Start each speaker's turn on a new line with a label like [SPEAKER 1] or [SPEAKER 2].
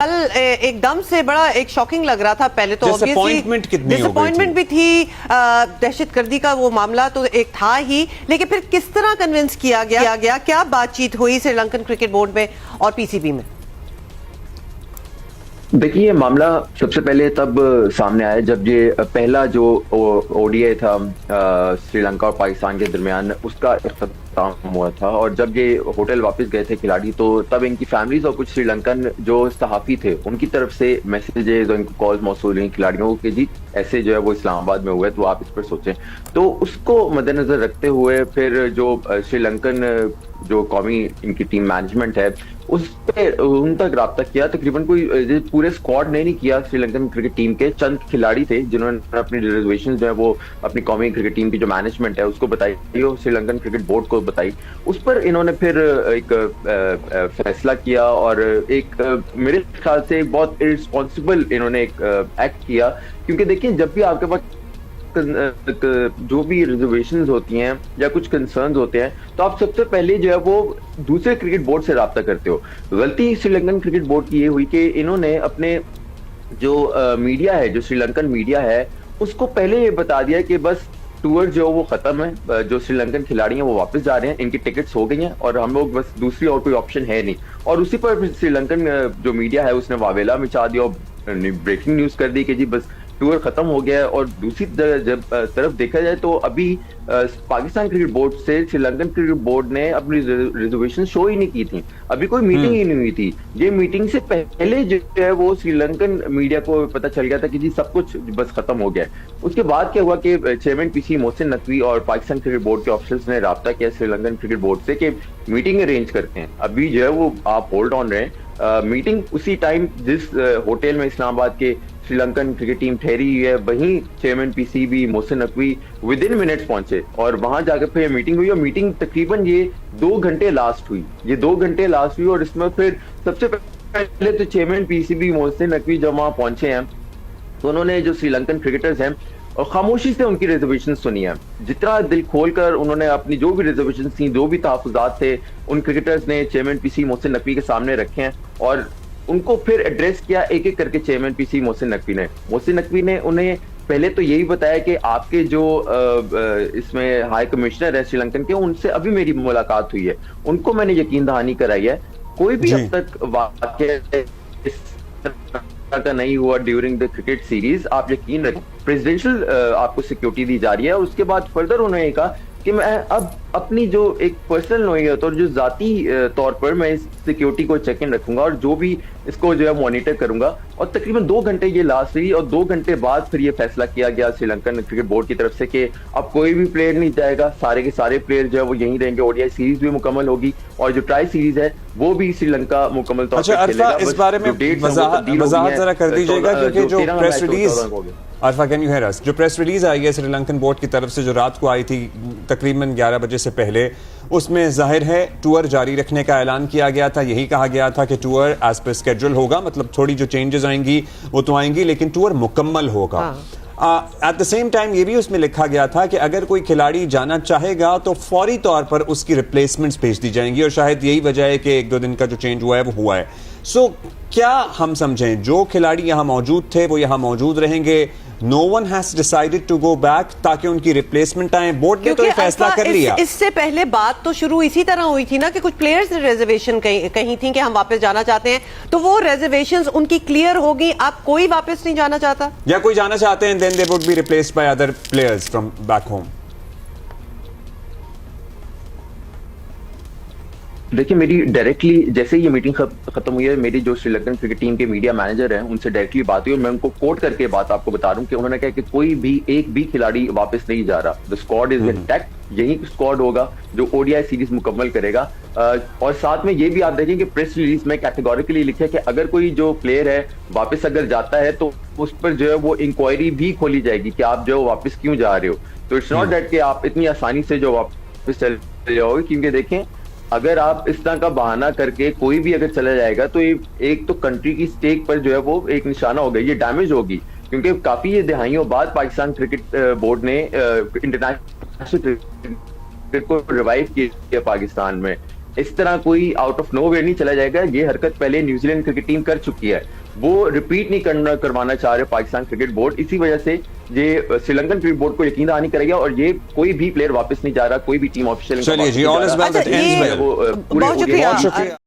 [SPEAKER 1] कल एकदम से बड़ा एक शॉकिंग लग रहा था। पहले तो डिसअपॉइंटमेंट भी थी, दहशतगर्दी का वो मामला तो एक था ही, लेकिन फिर किस तरह कन्विंस किया गया, क्या बातचीत हुई श्रीलंकन क्रिकेट बोर्ड में और पीसीबी में?
[SPEAKER 2] देखिए, ये मामला सबसे पहले तब सामने आया जब ये पहला जो ओडीआई था श्रीलंका और पाकिस्तान के दरमियान, उसका इख्तिताम हुआ था। और जब ये होटल वापस गए थे खिलाड़ी, तो तब इनकी फैमिलीज और कुछ श्रीलंकन जो सहाफी थे उनकी तरफ से मैसेजेस और इनको कॉल्स मौसूल हुई खिलाड़ियों के, जी ऐसे जो है वो इस्लामाबाद में हुआ है, तो आप इस पर सोचें। तो उसको मद्देनजर रखते हुए फिर जो श्रीलंकन जो कौमी इनकी टीम मैनेजमेंट है उस पे उन तक राब्ता किया। तकरीबन कोई पूरे स्क्वाड ने नहीं किया, श्रीलंकन क्रिकेट टीम के चंद खिलाड़ी थे जिन्होंने अपनी रिजर्वेशन जो है वो अपनी कौमी क्रिकेट टीम की जो मैनेजमेंट है उसको बताई और श्रीलंकन क्रिकेट बोर्ड को बताई। उस पर इन्होंने फिर एक फैसला किया और एक मेरे ख्याल से बहुत इररिस्पॉन्सिबल इन्होंने एक एक्ट किया। क्योंकि देखिए, जब भी आपके पास जो भी रिजर्वेशंस होती हैं या कुछ कंसर्न्स होते हैं, तो आप सबसे पहले जो है वो दूसरे क्रिकेट बोर्ड से राब्ता करते हो। गलती श्रीलंकन क्रिकेट बोर्ड की ये हुई कि इन्होंने अपने जो मीडिया है, जो श्रीलंकन मीडिया है, उसको पहले ये बता दिया कि बस टूर जो वो खत्म है, जो श्रीलंकन खिलाड़ी हैं वो वापस जा रहे हैं, इनकी टिकट्स हो गई हैं और हम लोग बस दूसरी और कोई ऑप्शन है नहीं। और उसी पर श्रीलंकन जो मीडिया है उसने वावेला मचा दिया और ब्रेकिंग न्यूज कर दी कि जी बस टूर खत्म हो गया है। और दूसरी जब तरफ देखा जाए तो अभी पाकिस्तान क्रिकेट बोर्ड से श्रीलंकन क्रिकेट बोर्ड ने अपनी रिजर्वेशन शो ही नहीं की थी, अभी कोई मीटिंग ही नहीं हुई थी। ये मीटिंग से पहले जो है वो श्रीलंकन मीडिया को पता चल गया था कि जी सब कुछ बस खत्म हो गया है। उसके बाद क्या हुआ कि चेयरमैन पीसी मोहसिन नकवी और पाकिस्तान क्रिकेट बोर्ड के ऑफिसर्स ने राब्ता किया श्रीलंकन क्रिकेट बोर्ड से कि मीटिंग अरेंज करते हैं। अभी जो है वो आप होल्ड ऑन रहे। मीटिंग उसी टाइम जिस होटल में इस्लामाबाद के श्रीलंकन क्रिकेट टीम ठहरी हुई है, वहीं chairman PCB Mohsin Naqvi with in minutes पहुंचे और वहां जाकर फिर मीटिंग हुई। और मीटिंग तकरीबन ये 2 घंटे लास्ट हुई और इसमें फिर सबसे पहले तो चेयरमैन पीसीबी मोहसिन नकवी जब वहां पहुंचे हैं तो उन्होंने जो श्रीलंकन क्रिकेटर्स हैं और खामोशी से उनकी रिजर्वेशन सुनी है। जितना दिल खोलकर उन्होंने अपनी जो भी रिजर्वेशन थी, जो भी तहफुजात थे, उन क्रिकेटर्स ने चेयरमैन पीसी मोहसिन नकवी के सामने रखे हैं और उनको फिर एड्रेस किया एक एक करके। चेयरमैन पीसी मोहसिन नकवी ने उन्हें पहले तो यही बताया कि आपके जो इसमें हाई कमिश्नर है श्रीलंकन के, उनसे अभी मेरी मुलाकात हुई है, उनको मैंने यकीन दहानी कराई है, कोई भी अब तक वाकया का नहीं हुआ ड्यूरिंग द क्रिकेट सीरीज, आप यकीन रखें प्रेसिडेंशियल आपको सिक्योरिटी दी जा रही है। और उसके बाद फर्दर उन्होंने कहा कि मैं अब अपनी जो एक पर्सनल नोयत और जो जाती तौर पर मैं इस सिक्योरिटी को चेक इन रखूंगा और जो भी इसको जो है मॉनिटर करूंगा। और तकरीबन 2 घंटे ये लास्ट रही और 2 घंटे बाद फिर ये फैसला किया गया श्रीलंकन क्रिकेट बोर्ड की तरफ से कि अब कोई भी प्लेयर नहीं जाएगा, सारे के सारे प्लेयर जो है वो यहीं रहेंगे। ओडीआई सीरीज भी मुकम्मल होगी और जो ट्राई सीरीज है वो भी श्रीलंका मुकम्मल तौर पर खेलेगा।
[SPEAKER 3] इस बारे में वजाहत जरा कर दीजिएगा, क्योंकि जो press release Arfa, can you here अस? जो प्रेस रिलीज आई है श्रीलंकन बोर्ड की तरफ से जो रात को आई थी तकरीबन 11 बजे से पहले, उसमें जाहिर है टूर जारी रखने का ऐलान किया गया था। यही कहा गया था कि टूर एज पर स्केड्यूल होगा, मतलब थोड़ी जो चेंजेस आएंगी वो तो आएंगी, लेकिन टूर मुकम्मल होगा। एट द सेम टाइम ये भी उसमें लिखा गया था कि अगर कोई खिलाड़ी जाना चाहेगा तो फौरी तौर पर उसकी रिप्लेसमेंट्स भेज दी जाएंगी, और शायद यही वजह है कि 1-2 दिन का जो चेंज हुआ है वो हुआ है। सो क्या हम समझें जो खिलाड़ी यहां मौजूद थे वो यहां मौजूद रहेंगे? No one has decided to go back ताकि उनकी रिप्लेसमेंट आए। बोर्ड ने तो ये फैसला कर लिया।
[SPEAKER 1] इससे पहले बात तो शुरू इसी तरह हुई थी ना कि कुछ प्लेयर्स ने रिजर्वेशन कहीं थी कि हम वापस जाना चाहते हैं, तो वो रिजर्वेशंस उनकी क्लियर होगी। आप कोई वापस नहीं जाना चाहता
[SPEAKER 3] या कोई जाना चाहते हैं, then they would be replaced by other players from back home.
[SPEAKER 2] देखिए, मेरी डायरेक्टली जैसे ही ये मीटिंग खत्म हुई है, मेरी जो श्रीलंकन क्रिकेट टीम के मीडिया मैनेजर हैं उनसे डायरेक्टली बात हुई और मैं उनको कोट करके बात आपको बता रहा हूं कि उन्होंने कहा कि कोई भी एक भी खिलाड़ी वापस नहीं जा रहा। द स्क्वाड इज इंटैक्ट, यही स्क्वाड होगा जो ओडीआई सीरीज मुकम्मल करेगा। और साथ में ये भी आप देखें कि प्रेस रिलीज में कैटेगोरिकली लिखा है कि अगर कोई जो प्लेयर है वापस अगर जाता है तो उस पर जो है वो इंक्वायरी भी खोली जाएगी कि आप जो वापस क्यों जा रहे हो। तो इट्स नॉट दैट कि आप इतनी आसानी से जो वापस चले जाओगे, क्योंकि देखें अगर आप इस तरह का बहाना करके कोई भी अगर चला जाएगा तो एक तो कंट्री की स्टेक पर जो है वो एक निशाना होगा, ये डैमेज होगी। क्योंकि काफी ये दहाइयों बाद पाकिस्तान क्रिकेट बोर्ड ने इंटरनेशनल क्रिकेट को रिवाइव किया पाकिस्तान में। इस तरह कोई आउट ऑफ नोवेयर नहीं चला जाएगा। ये हरकत पहले न्यूजीलैंड क्रिकेट टीम कर चुकी है, वो रिपीट नहीं करवाना चाह रहे पाकिस्तान क्रिकेट बोर्ड। इसी वजह से ये श्रीलंकन क्रिकेट बोर्ड को यकीन नहीं करेगा और ये कोई भी प्लेयर वापस नहीं जा रहा, कोई भी टीम ऑफिशियल।
[SPEAKER 3] चलिए जी, all is well that ends well.
[SPEAKER 1] बहुत शुक्रिया।